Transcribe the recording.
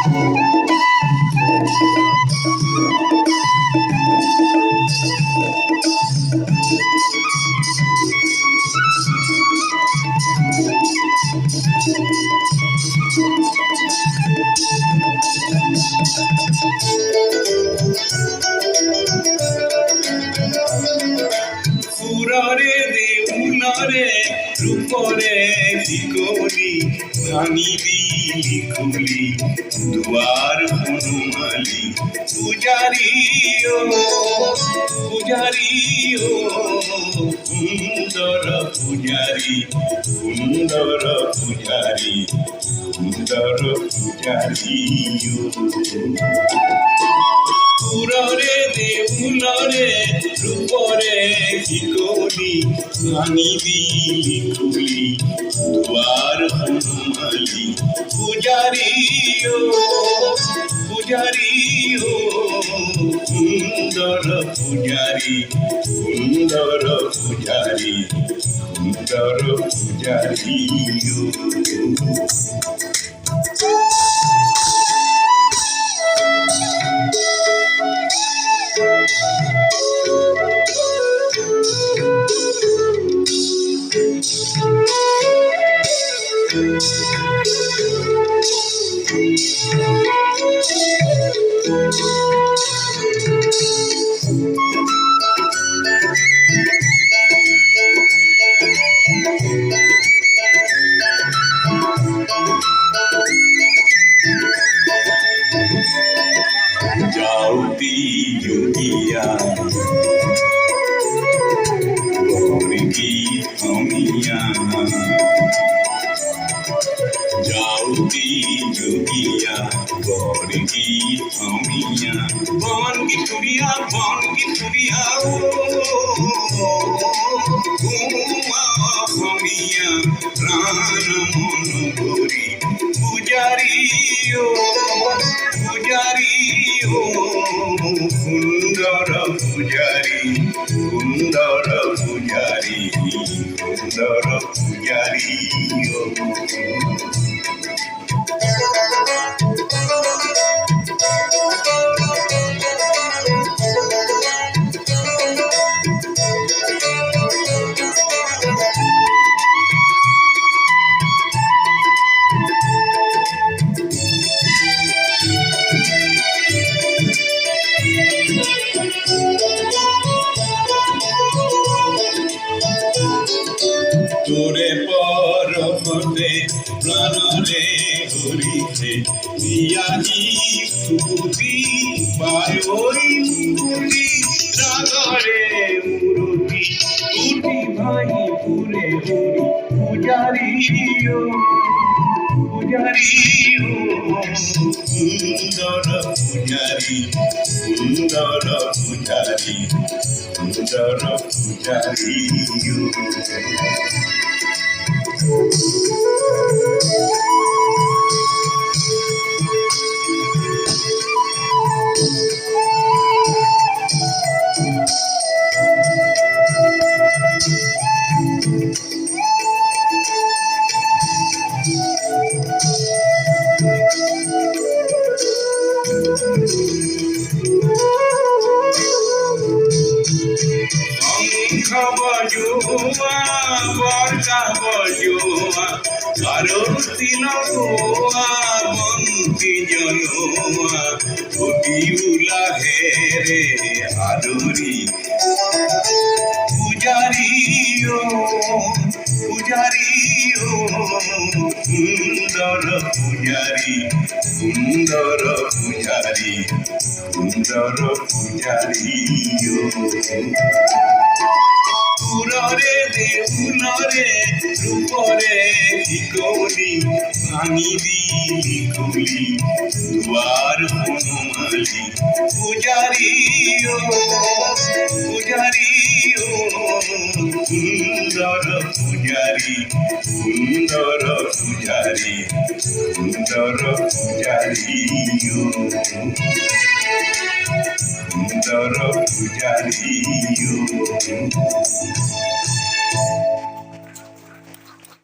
পুররে দেউলরে রূপরে দিকলি ভাঙিবি লিখলি দুয়ার হনুমালি পূজারি ও সুন্দর পূজারি সুন্দর পূজারি সুন্দর পূজারি পুররে দেউলরে রূপরে দিকলি ভাঙিবি লিখলি দুয়ার হনুমালি পূজারি ও সুন্দর পূজারি সুন্দর পূজারি সুন্দর পূজারি जाऊती जुगिया की हमिया जाऊती जुगिया गौर की हमिया बन की चुड़िया ओ घुमा हमिया प्राण मन गोरी पुजारी ओ সুন্দর পূজারি সুন্দর পূজারি সুন্দর পূজারি তোরে পরমতে প্রাণরে হরিতে নিয়াজি সুবুদ্ধি পায় ওই মুরুতি রাগরে মুরুতি উঠি ভাই পুরে হরি পূজারি ও সুন্দর পূজারি সুন্দর পূজারি সুন্দর পূজারি বজুয়া বরকা বজুয়া আরতি লগোয়া বন্তি জলোয়া ঘটিউলা হেরে আদরি পূজারি ও সুন্দর পূজারি সুন্দর পূজারি সুন্দর পূজারি পুররে দেউলরে রূপরে দিকলি ভাঙিবি লিখলি দুয়ার হনুমালি পূজারি ও সুন্দর পূজারি সুন্দর পূজারি সুন্দর পূজারি সুন্দর পূজারি